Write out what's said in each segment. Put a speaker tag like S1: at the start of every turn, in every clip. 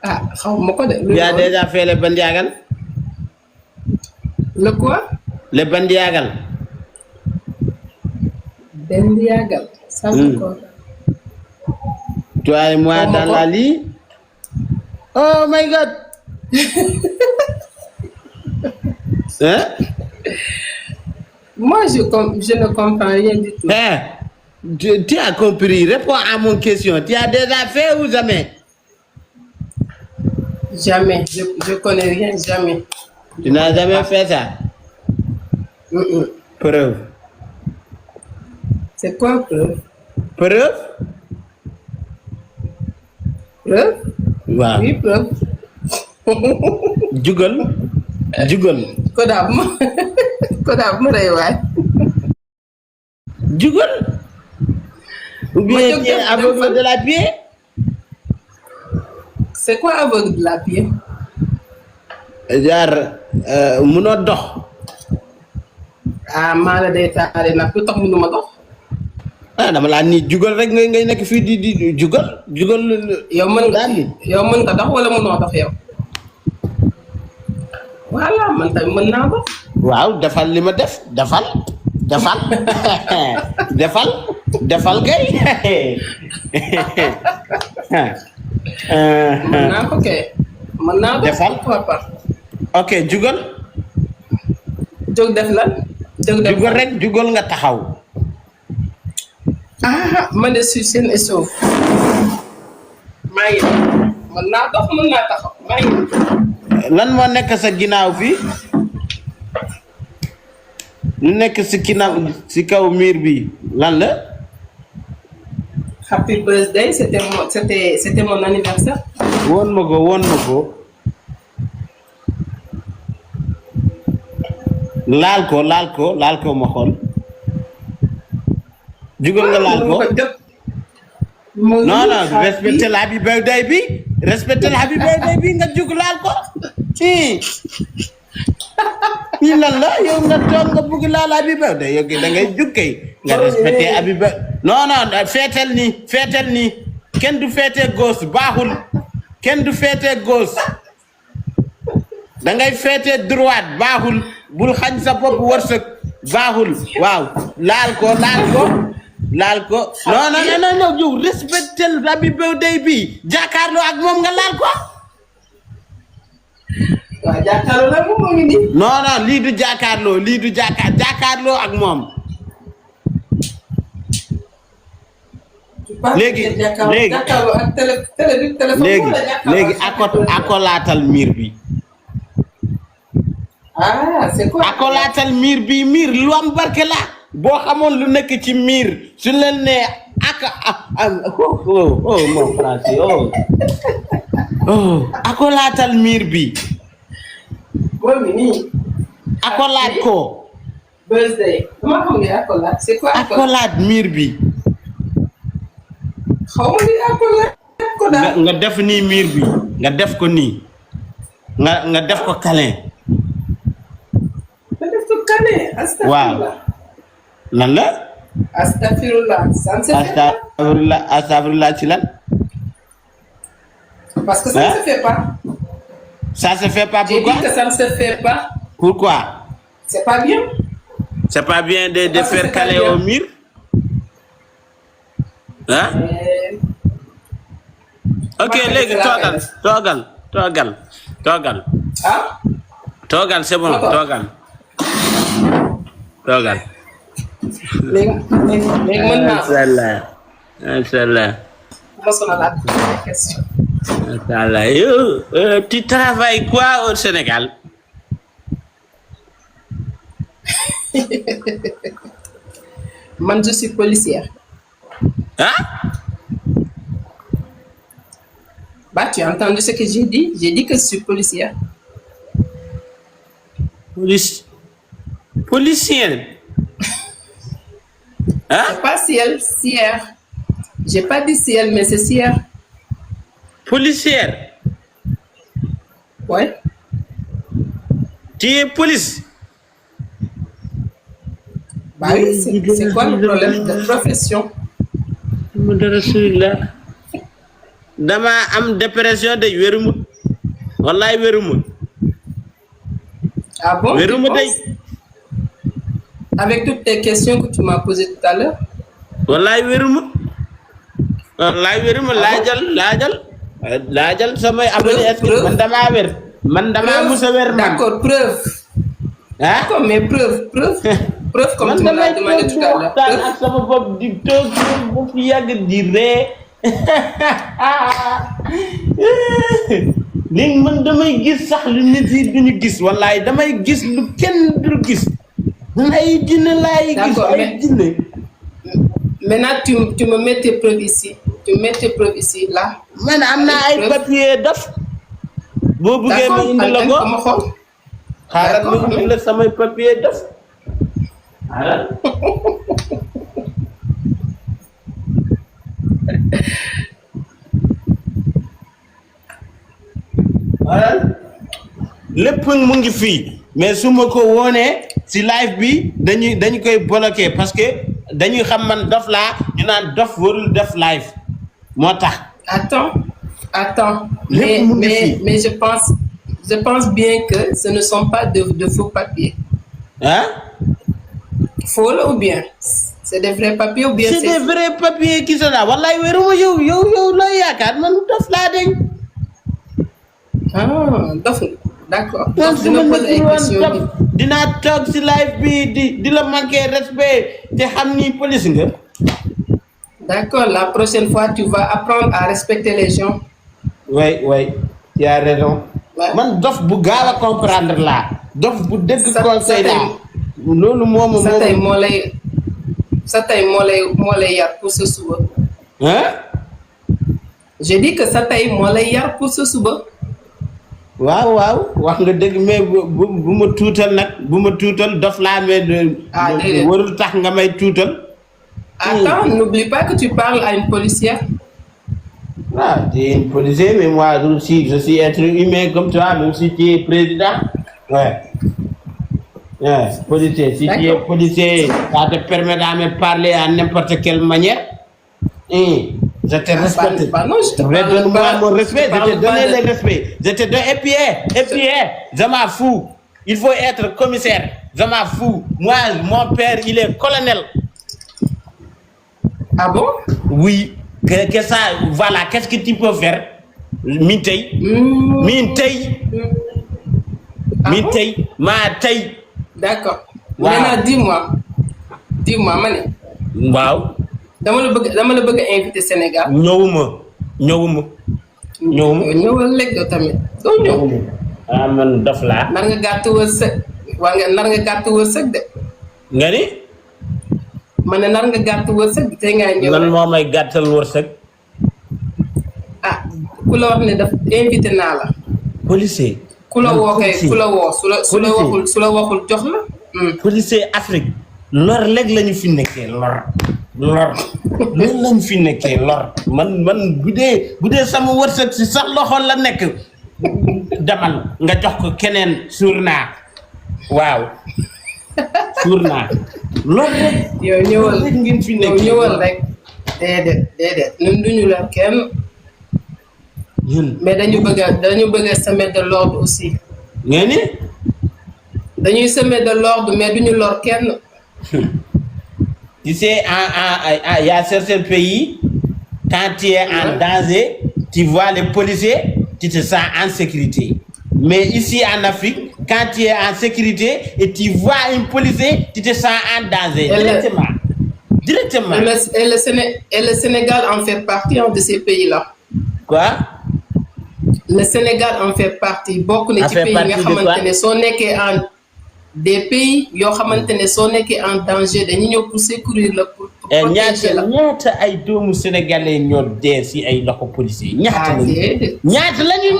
S1: Ah, xawma ko de.
S2: Tu as déjà fait le bandiagal?
S1: Le quoi?
S2: Le bandiagal.
S1: Bendiagal. Ça veut quoi?
S2: Toi et moi dans la lit. Oh my God. Hein?
S1: Moi, je ne comprends rien du tout.
S2: Tu as compris. Réponds à mon question. Tu as déjà fait ou jamais?
S1: Jamais. Je connais rien, jamais.
S2: Tu n'as jamais fait ça? Preuve.
S1: C'est quoi preuve?
S2: Preuve?
S1: Preuve?
S2: Wow.
S1: Oui, preuve.
S2: Jugal.
S1: Kodab ma rey waay.
S2: Jugal. Ou bien tu es aveugle de la pied?
S1: C'est quoi aveugle de la pied?
S2: Genre munoo dox.
S1: Ah, maa la dee taale nag lu tax mënuma dox.
S2: Ah dama laa nii jugal rek ngay nekk fii di jugal.
S1: yow mën nga dox wala mënoo dox yow. voilà man tamit mën naa dox.
S2: waaw defal li ma def defal kay.
S1: mën naa ko kay. mën naa dox
S2: defal
S1: papa.
S2: ok jugal.
S1: jóg def lan.
S2: jugal rek jugal nga taxaw.
S1: Ah, man de suis seen suuf. maa ngi mën naa dox mën naa taxaw maa ngi.
S2: lan moo nekk sa ginnaaw fii. lu nekk si ginnaaw si kaw miir bi lan la.
S1: Happy birthday, c'était mon anniversaire.
S2: woon ma ko. laal ko ma xool. jugal nga laal ko. non respecte la happy birthday bi nga jug laal ko. fii lan la yow nga toog nga bugg laal happy birthday yow da ngay jug kay nga respecté happy birthday. non feetel nii kenn du feetee gauche baaxul kenn du feetee gauche da ngay feetee droite baaxul bul xañ sa bopp wërsëg baaxul waaw laal ko non yow respecté happy birthday bi jàkkaarloo ak moom nga laal ko.
S1: waaw jàkkaarloo nag moom moo ngi nii.
S2: non lii du jàkkaarloo ak moom. léegi akolaatal miir bi.
S1: Ah, c'est quoi?
S2: akolaatal miir bi lu am barke la. boo xamoon lu nekk ci miir su leen ne mon français akolaatal miir bi.
S1: moom mi nii.
S2: akolaat ko.
S1: birthday. dama xam ne akolaat. c'est quoi
S2: akolaat miir bi.
S1: xaw ma ni akolaat.
S2: nga def nii miir bi nga def ko nii nga def ko câlin.
S1: nga def ko câlin. astafurlah.
S2: waaw lan la.
S1: astafurlah.
S2: astafurlah ci lan.
S1: parce que ça ne se fait pas.
S2: Ça se fait pas pourquoi?
S1: J'ai dit que ça ne se fait pas.
S2: Pourquoi?
S1: C'est pas bien.
S2: C'est pas bien de faire câlin au mur? Hein? Ok, léegi toogal.
S1: Ah?
S2: Toogal c'est bon, toogal.
S1: léegi mën naa.
S2: Inch'Allah.
S1: ma sonalaat question.
S2: Inch'Allah. Tu travailles quoi au Sénégal?
S1: Man, je suis policière.
S2: Hein?
S1: Bah, tu as entendu ce que j'ai dit? J'ai dit que je suis policière.
S2: Policière? Hein?
S1: C'est pas ciel, ciel. J'ai pas dit ciel, mais c'est ciel.
S2: Policière?
S1: Ouais.
S2: Tu es police?
S1: Bah oui, c'est quoi le problème de profession?
S2: dama am dépression de wéruma wallaay wéruma
S1: Ah bon?
S2: wéruma
S1: Tu
S2: tey
S1: penses? Avec toutes les questions que tu m'as posées tout à l'heure?
S2: wallaay wéruma laajal samay abonné est-ce que man damaa wér man damaa musa wér man
S1: D'accord, preuve.
S2: ah
S1: D'accord, mais preuve comme
S2: man
S1: tu me l'as
S2: damay
S1: demandé
S2: toog
S1: tout
S2: di
S1: à l'heure.
S2: waxtaan ak sama bopp di toog bu fi yàgg di ree léegi man damay gis sax lu nit yi duñu gis wallaay damay gis lu kenn du gis ay jinne laay gis
S1: D'accord,
S2: ay
S1: mais-
S2: jinne
S1: Maintenant, tu me mets tes preuves ici. Tu mets tes preuves ici, là.
S2: man am naa ay
S1: Preuve.
S2: papier dof boo buggee ma indi la ko
S1: Comment xool?
S2: xaaral ma
S1: D'accord.
S2: indi la samay papier dof xaaral xaaral lépp mu ngi fii mais su ma ko woonee si live bi dañu koy bloqué parce que dañuy xam man dof laa ñu naan dof warul def live moo tax
S1: Attends.
S2: Lépp mu ngi fi.
S1: Mais je pense bien que ce ne sont pas de faux papiers.
S2: ah
S1: Faux là ou bien? C'est des vrais papiers ou bien
S2: c'est des
S1: faux?
S2: vrais papiers qui sont là wallaay wéruma yow loo yaakaar man dof laa dañ
S1: Ah, dof nga. D'accord.
S2: man
S1: Donc,
S2: su
S1: dina
S2: ma
S1: poser ay
S2: nekkul woon
S1: questions.
S2: dof dinaa toog si live bi di la manquer respect te xam ni police nga
S1: D'accord, la prochaine fois, tu vas apprendre à respecter les gens.
S2: oui tu as raison
S1: Ouais.
S2: man dof bu gaaw a comprendre laa dof bu dégg
S1: Sa-
S2: conseil
S1: sa
S2: laa loolu moom
S1: sa tey moo lay yar pour ce suba.
S2: hein
S1: Je dis que sa tey moo lay yar pour ce suba.
S2: waaw wax nga dëgg mais bu ma tuutal nag bu ma tuutal dof laa mais
S1: Ah, déedéet.
S2: warul tax nga may tuutal
S1: Attends, n'oublie pas que tu parles à une policière.
S2: ah tu es une policier mais moi aussi je suis être humain comme toi même si tu es président ouais policier si tu es
S1: D'accord.
S2: policier ça te permet de me parler à n'importe quelle manière je te respecte
S1: Bah non, je te parle
S2: donne-moi
S1: pas-
S2: mon
S1: je te
S2: respect, je
S1: parle
S2: te
S1: pas
S2: donne
S1: de-
S2: le respect. Je te donne, et puis, je m'en fous. Il faut être commissaire. Je m'en fous. Moi, mon père, il est colonel.
S1: Ah bon?
S2: Oui. Que ça, voilà. Qu'est-ce que tu peux faire? Mintei.
S1: Hmm.
S2: Mintei.
S1: Ah bon?
S2: Mintei. Ma tei.
S1: D'accord.
S2: Wow.
S1: Maintenant, dis-moi, ma ne.
S2: Waaw.
S1: dama la bëgg a invité Sénégal.
S2: ñëwuma.
S1: ñëwal lekk yow tamit. doo ñëw.
S2: Ah, man dof laa.
S1: nar nga gàtt wërsëg. nar nga gàtt wërsëg de.
S2: Nga ni?
S1: ma ne nar nga gàtt wërsëg te ngaa ñëw.
S2: Lan moo may gàttal wërsëg?
S1: Ah, ku la wax ne daf invité naa la.
S2: Policier.
S1: ku la woo kay
S2: Policier.
S1: ku la woo su la waxul jox la.
S2: Policier Afrique lor léegi la ñu fi nekkee lor loolu lañu fi nekkee lor man bu dee sama wërsëg si sax loxo la nekk demal nga jox ko keneen suur naa waaw suur naa loolu rek
S1: yow ñëwal
S2: rek ngeen fi
S1: yow
S2: nekkee
S1: ñëwal rek. déedéet ñun duñu la kenn.
S2: yéen
S1: mais dañu bëgg a semer de l'ordre aussi.
S2: ngeen ni
S1: dañuy semer de l'ordre mais duñu lor kenn.
S2: tu sais il y a certains pays quand tu es en danger tu vois les policiers tu te sens en sécurité mais ici en Afrique quand tu es en sécurité et tu vois un policier tu te sens en danger directement
S1: Et le Sénégal en fait partie de ces pays-là.
S2: quoi
S1: Le Sénégal en fait partie bokk na ci pays yi nga xamante ne soo nekkee en des pays yoo xamante ne soo nekkee en danger dañuy ñëw pour secourir la pour protéger la.
S2: ñaata ay doomu sénégalais ñoo dee si ay loxo policier ñaata lañu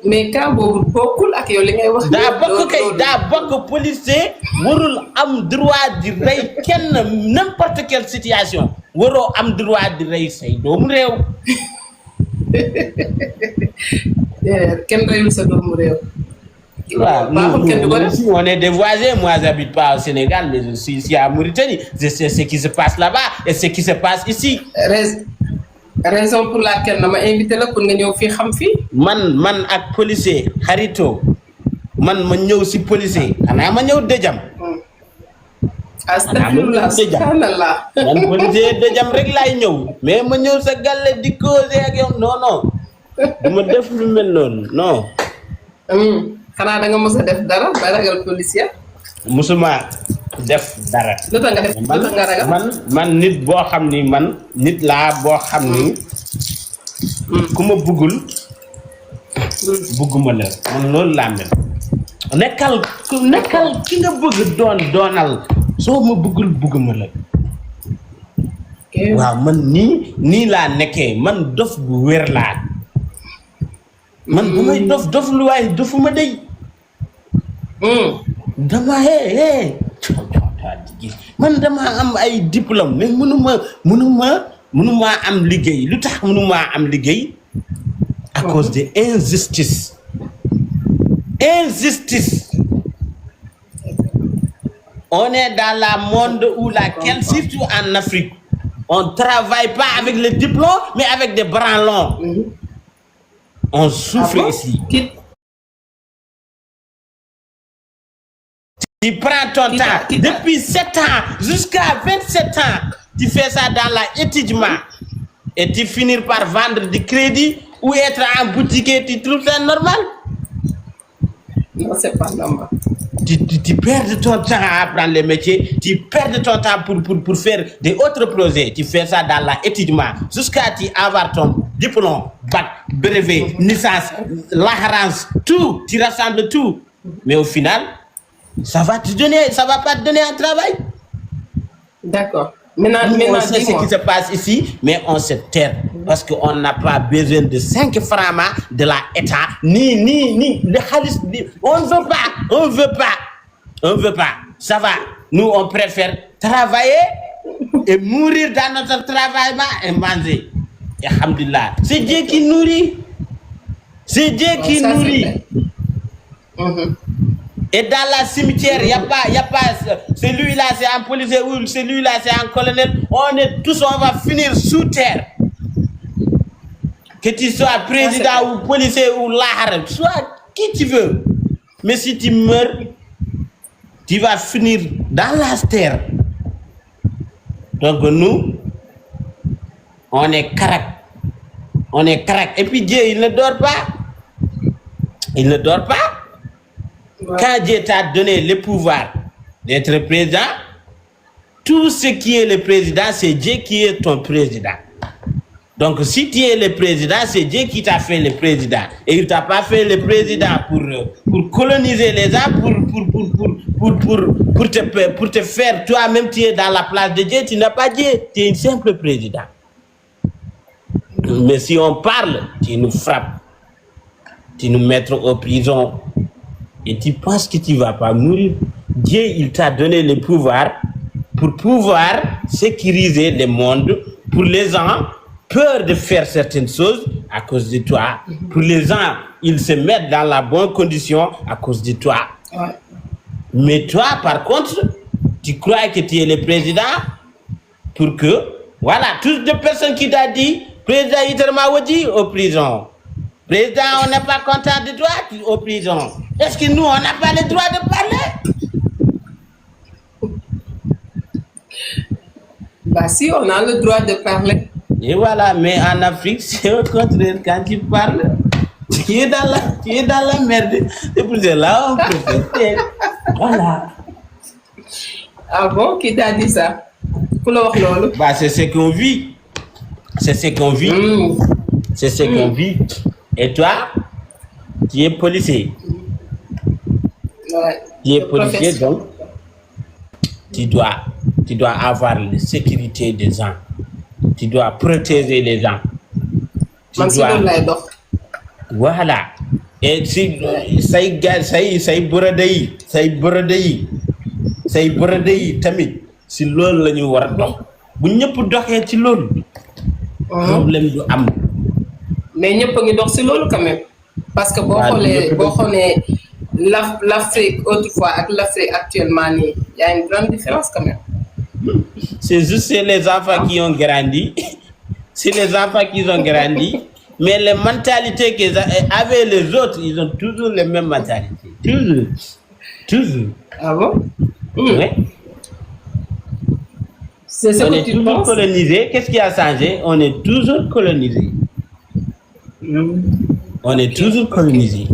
S1: mais cas boobu bokkul ak yow li ngay wax.
S2: daa bokk policier warul am droit di rey kenn n'importe quelle situation waroo am droit di rey say doomu réew.
S1: kenn reyul sa doomu réew.
S2: Nous, on est des voisins. Moi, j'habite pas au Sénégal, mais je suis ici à Mauritanie. Je sais ce qui se passe là-bas et ce qui se passe ici.
S1: Raison pour laquelle je m'ai invité là pour nga ñëw fi xam fi.
S2: Man ak policier xarito man ma ñëw si policier xanaa ma ñëw dëjam.
S1: Astagfirullah, subhanallah.
S2: Man policier dëjam rek laay ñëw mais ma ñëw sa galle di causer ak yow non duma def lu mel noonu non.
S1: xanaa da nga mos a def dara ba ragal policier.
S2: musuma def dara.
S1: lu tax nga def lu tax nga ragal.
S2: man nit boo xam ni man nit laa boo xam ni. ku ma buggul. bugguma la man loolu laa mel. nekkal ki nga bëgg doonal soo ma bugguma la. waaw man nii laa nekkee man dof bu wér laa. man bu may dof lu waaye dofuma day. dama man dama am ay diplôme mais mënuma am liggéey lu tax mënuma am liggéey à cause de injustice. On est dans la monde où laquelle surtout en Afrique on travaille pas avec le diplôme mais avec des branlons. On souffre ici. Tu prends ton temps depuis 7 ans jusqu'à 27 ans. Tu fais ça dans l'étudiant et tu finis par vendre du crédit ou être en boutique et tu trouves ça normal?
S1: Non, c'est pas normal.
S2: Tu perds ton temps à apprendre les métiers, tu perds ton temps pour faire des autres projets. Tu fais ça dans l'étudiant jusqu'à tu avoir ton diplôme, bac, brevet, licence, l'assurance, tout. Tu rassembles tout. Mais au final, ça va pas te donner un travail.
S1: D'accord.
S2: Maintenant, on sait ce qui se passe ici, mais on se tait parce qu'on n'a pas besoin de 5 francs de l'État, ni le khalis. On ne veut pas. Ça va. Nous, on préfère travailler et mourir dans notre travail et manger. Et alhamdulillah. C'est Dieu qui nourrit. Et dans la cimetière, il n'y a pas celui-là c'est un policier ou celui-là c'est un colonel. On va finir sous terre. Que tu sois président ou policier ou l'arabe, soit qui tu veux. Mais si tu meurs, tu vas finir dans la terre. Donc nous, on est crack. Et puis Dieu, il ne dort pas. Quand Dieu t'a donné le pouvoir d'être président, tout ce qui est le président, c'est Dieu qui est ton président. Donc si tu es le président, c'est Dieu qui t'a fait le président. Et il ne t'a pas fait le président pour coloniser les gens, pour te faire toi-même, tu es dans la place de Dieu, tu n'as pas Dieu, tu es un simple président. Mais si on parle, tu nous frappes, tu nous mets en prison. Et tu penses que tu ne vas pas mourir. Dieu, il t'a donné le pouvoir pour pouvoir sécuriser le monde. Pour les gens, peur de faire certaines choses à cause de toi. Pour les gens, ils se mettent dans la bonne condition à cause de toi. Ouais. Mais toi, par contre, tu crois que tu es le président pour que, voilà, toutes les personnes qui t'ont dit, président Iterma Wadi au prison. Président, on n'est pas content de toi, au prison. Est-ce que nous, on n'a pas le droit de parler?
S1: Bah si, on a le droit de parler.
S2: Et voilà, mais en Afrique, c'est au contraire, quand tu parles, tu es dans la merde. C'est pour cela on peut. Voilà.
S1: Ah bon, qui t'a dit ça?
S2: Bah c'est ce qu'on vit. C'est ce qu'on vit. Et toi, tu es policier.
S1: Ouais.
S2: Tu es policier, donc tu dois avoir la sécurité des gens. Tu dois protéger les gens. Voilà. Et si say borode tamit si loolu la ñu war a dox bu ñëpp doxee ci loolu problème du am.
S1: Mais ñëpp a ngi dox si loolu quand même parce que boo xoolee l'Afrique autrefois avec l'Afrique actuellement, il y a une grande différence quand même.
S2: C'est juste les enfants qui ont grandi. C'est les enfants qui ont grandi. Mais les mentalités qu'ils avaient les autres, ils ont toujours les mêmes mentalités. Toujours. Toujours.
S1: Ah bon?
S2: Oui.
S1: C'est ce
S2: on
S1: que
S2: est
S1: tu
S2: toujours
S1: penses?
S2: colonisé. Qu'est-ce qui a changé? On est toujours colonisé. On est toujours colonisé.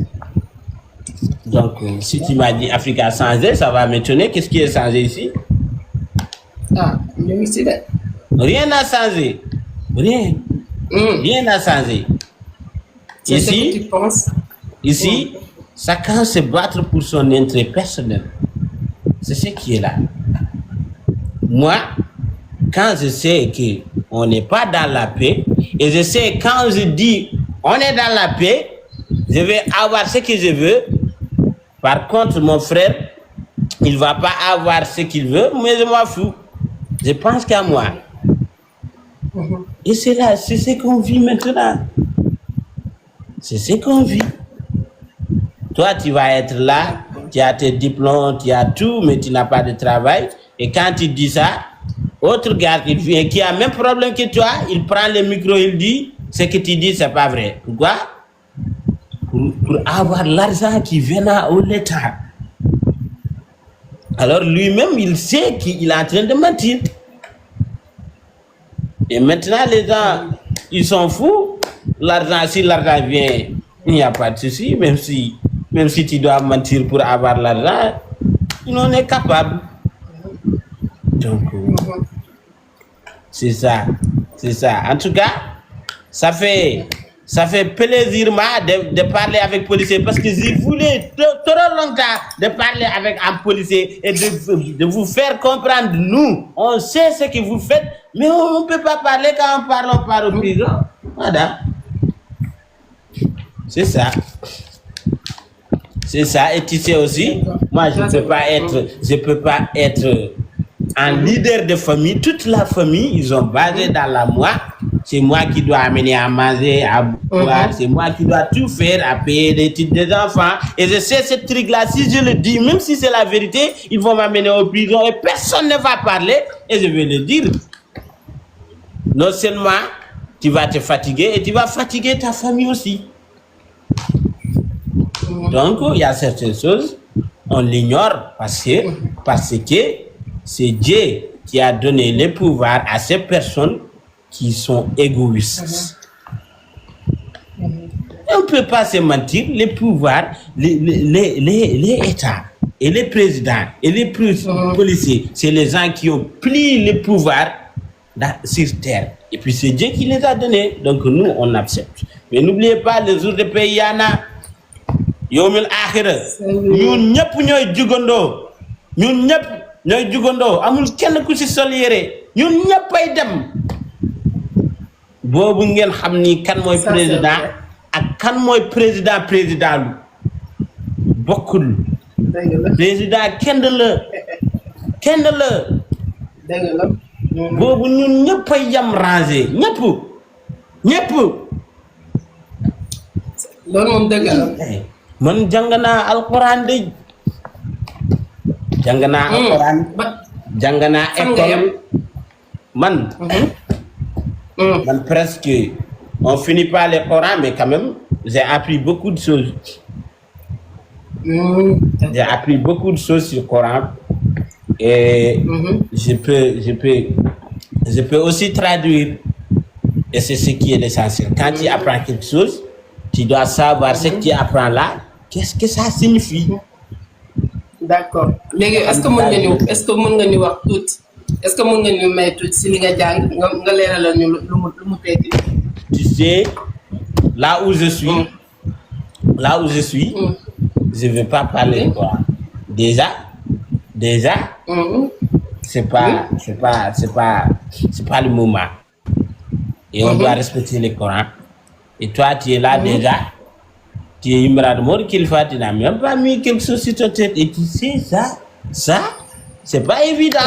S2: Donc, si tu m'as dit Afrique a changé, ça va m'étonner. Qu'est-ce qui a changé ici?
S1: Ah, je sais pas.
S2: Rien n'a changé. Rien. Rien n'a changé.
S1: C'est ce que tu penses?
S2: Ici, chacun se battre pour son intérêt personnel. C'est ce qui est là. Moi, quand je sais qu'on n'est pas dans la paix, et je sais quand je dis on est dans la paix, je vais avoir ce que je veux. Par contre, mon frère, il ne va pas avoir ce qu'il veut, mais je m'en fous. Je pense qu'à moi. Et c'est là, c'est ce qu'on vit maintenant. C'est ce qu'on vit. Toi, tu vas être là, tu as tes diplômes, tu as tout, mais tu n'as pas de travail. Et quand tu dis ça, autre gars qui vient, qui a le même problème que toi, il prend le micro, il dit, ce que tu dis, c'est pas vrai. Pourquoi? Pour avoir l'argent qui vient au l'État. Alors lui-même, il sait qu'il est en train de mentir. Et maintenant, les gens, ils sont fous. L'argent, si l'argent vient, il n'y a pas de souci, même si tu dois mentir pour avoir l'argent, on en est capable. Donc, c'est ça. C'est ça. En tout cas, ça fait plaisir de parler avec policier parce que je voulais trop longtemps de parler avec un policier et de vous faire comprendre. Nous, on sait ce que vous faites, mais on ne peut pas parler quand on part au prison. Voilà. C'est ça. C'est ça. Et tu sais aussi, moi, je ne peux pas être un leader de famille. Toute la famille, ils ont basé dans la moi. C'est moi qui dois amener à manger, à boire. C'est moi qui dois tout faire, à payer les titres des enfants. Et je sais ce truc-là, si je le dis, même si c'est la vérité, ils vont m'amener au prison et personne ne va parler. Et je vais le dire. Non seulement tu vas te fatiguer, et tu vas fatiguer ta famille aussi. Donc, il y a certaines choses, on l'ignore parce que c'est Dieu qui a donné le pouvoir à ces personnes qui sont égoïstes. On ne peut pas se mentir, les pouvoirs, les États et les présidents et les policiers, c'est les gens qui ont pris le pouvoir sur terre. Et puis c'est Dieu qui les a donnés. Donc nous, on accepte. Mais n'oubliez pas, les jours de pays, il y en a. Yomil akhira. Ñun ñep ñoy jugando. Ñun ñep ñoy jugando. Amul kenn ku ci sol yéré. Ñun ñepay dem. Bobu ngeen xamni kan moy président ak kan moy président lu. Bokul. Président kenn la. Kenn la.
S1: Deug la.
S2: Bobu ñun ñepay yam ranger. Ñep.
S1: Lool mom deug la.
S2: Man jangana alquran de jangana alquran jangana école man presque on finit pas le Coran mais quand même j'ai appris beaucoup de choses. J'ai appris beaucoup de choses sur le Coran et je peux aussi traduire et c'est ce qui est l'essentiel. Quand tu apprends quelque chose, tu dois savoir ce que tu apprends là. Qu'est-ce que ça signifie?
S1: D'accord. Est-ce que mën nga ñu wax tout? Est-ce que mën nga ñu may tout ci li nga jàng nga léralal ñu lu mu téki?
S2: Tu sais, là où je suis, je ne vais pas parler de toi. Déjà, c'est pas le moment. Et on doit respecter le Coran. Et toi, tu es là déjà. Tu es Imran Mor Kilfa, tu n'as même pas mis quelque chose sur ta tête. Et tu sais, ça, c'est pas évident.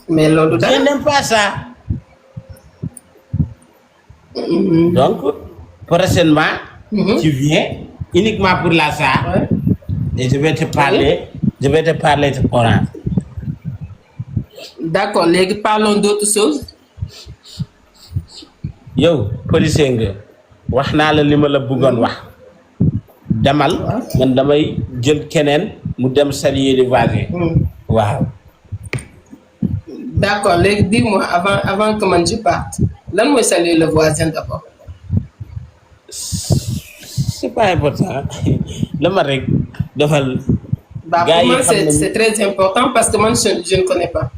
S1: Mais l'autre,
S2: je n'aime pas ça. Donc, prochainement, tu viens uniquement pour la ça.
S1: Ouais.
S2: Et je vais te parler de Coran.
S1: D'accord, léegi parlons d'autres choses.
S2: yow policier nga wax naa la li ma la bëggoon wax demal man damay jël keneen mu dem saluer les voisins. waaw.
S1: D'accord, léegi dis-moi avant que man je parte lan mooy saluer le voisin d'abord.
S2: c'est pas important la ma rek defal.
S1: Bah pour moi c'est très important parce que man je ne connais pas.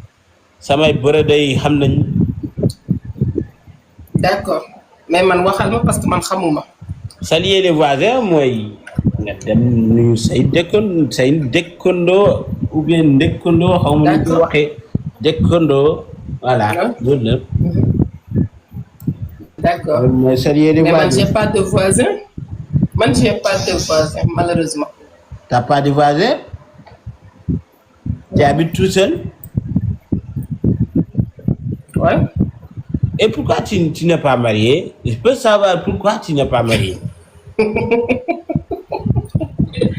S2: samay bërëb yi xam nañ.
S1: D'accord mais man waxal ma parce que man xamuma.
S2: saluer les voisins mooy nga dem nuyu say dëkkandoo ou bien dëkkandoo xaw ma nu ko waxee dëkkandoo voilà loolu la.
S1: D'accord
S2: mooy saluer les voisins.
S1: Mais man j'ai pas de voisin. Man j'ai pas de voisin malheureusement.
S2: T'as pas de voisin? Tu habites tout seul?
S1: Ouais.
S2: Et pourquoi tu n'es pas marié? Je peux savoir pourquoi tu n'es pas marié.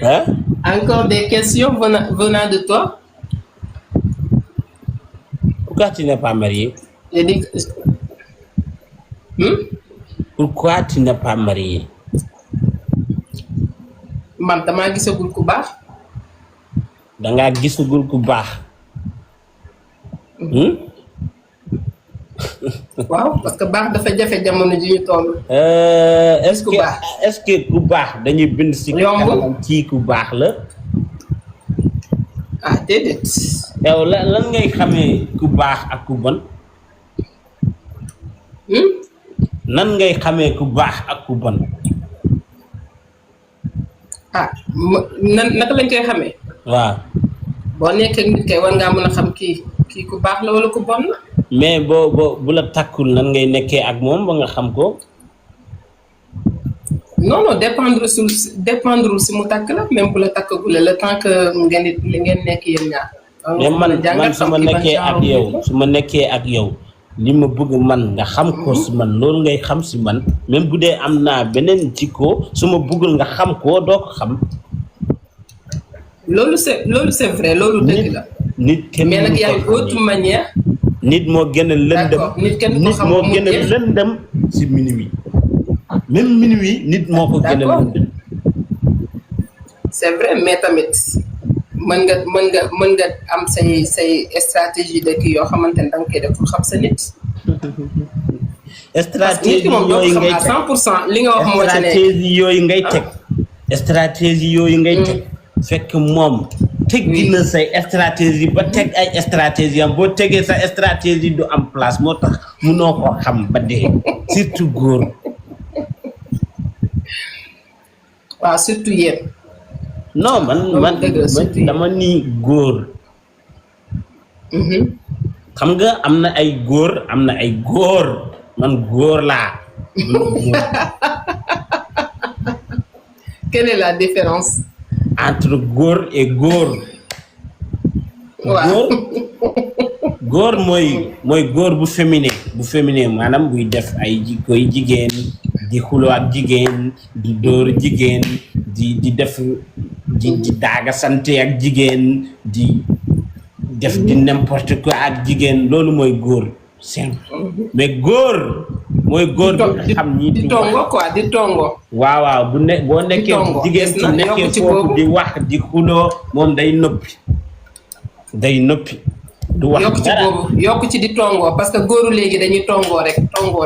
S2: Hein?
S1: Encore des questions venant de toi?
S2: Pourquoi tu n'es pas marié?
S1: J'ai dit
S2: Pourquoi tu n'es pas marié?
S1: Man damaa gisagul ku baax.
S2: Dangaa gisagul ku baax.
S1: Waaw parce que baax dafa jafe jamono ji ñu toll.
S2: Est-ce que ku baax dañuy bind ci kanam ci ku baax la?
S1: Ah déedéet.
S2: yow lan ngay xamee ku baax ak ku bon? nan ngay xamee ku baax ak ku bon?
S1: Ah naka lañ koy xamee?
S2: waaw.
S1: boo nekkee nit kay war ngaa mën a xam kii ku baax la wala ku bon la.
S2: mais bu la takkul nan ngay nekkee ak moom ba nga xam ko.
S1: non dépendre si mu takk la même bu la takkagule le temps que ngeen nekk yéen ñaar.
S2: mais man su ma nekkee ak yow li ma bëgg man nga xam ko si man loolu ngay xam si man même bu dee am naa beneen jikko su ma bëggul nga xam ko doo ko xam.
S1: loolu c'est vrai loolu dëgg la.
S2: nit kenn
S1: mais nag y a une autre manière.
S2: nit moo gën a lëndëm.
S1: nit
S2: moo gën a lëndëm si minuit. même minuit nit moo ko gën a lëndëm.
S1: c'est vrai mais tamit mën nga am say stratégie de kii yoo xamante ne da nga koy def pour xam sa nit.
S2: stratégie yooyu ngay teg
S1: 100% li nga wax moo ci nekk.
S2: stratégie yooyu ngay teg. fekk moom teg dina say stratégie ba teg ay stratégie am boo tegee sa stratégie du am place moo tax munoo ko xam ba dee surtout góor.
S1: waaw surtout yéen.
S2: non man dama ni góor. xam nga am na ay góor man góor laa.
S1: Quelle est la différence?
S2: Entre góor et góor.
S1: waaw
S2: góor mooy góor bu féminin maanaam buy def ay jikkoy jigéen di xuloo ak jigéen di dóor jigéen di def di daaga sante ak jigéen di def di n'importe quoi ak jigéen loolu mooy góor simple mais góor mooy góor bi xam ni
S1: di tongo quoi di tongo.
S2: waaw boo nekkee jigéen ci nekkee foofu di wax di xuloo moom day noppi du wax dara
S1: yokk ci di tongoo parce que góoru léegi dañuy tongoo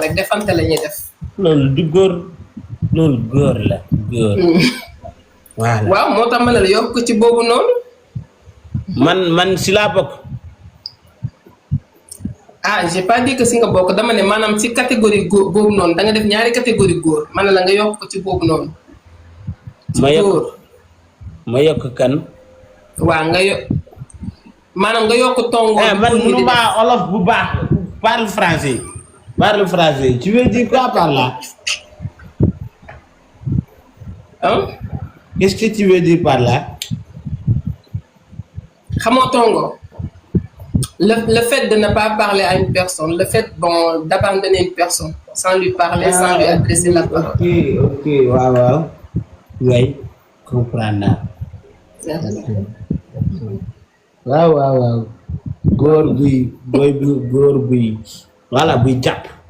S1: rek defante la ñuy def.
S2: loolu du góor loolu góor la góor. voilà
S1: waaw moo tax ma ne la yokk ci boobu noonu.
S2: man si laa bokk.
S1: ah j'ai pas dit que si nga bokk dama ne maanaam ci catégorie góor boobu noonu da nga def ñaari catégorie góor ma ne la nga yokk ko ci boobu noonu.
S2: ma yokk kan.
S1: waaw maanaam nga yokk tongo.
S2: man mënuma olof bu baax parle français tu veux dire quoi par là?
S1: Hein?
S2: Qu'est-ce que tu veux dire par là?
S1: xamoo tongo. Le fait de ne pas parler à une personne, le fait d'abandonner une personne sans lui parler, sans lui adresser la parole.
S2: Ok, waaw. way comprendre waaw góor buy góor buy voilà buy jàpp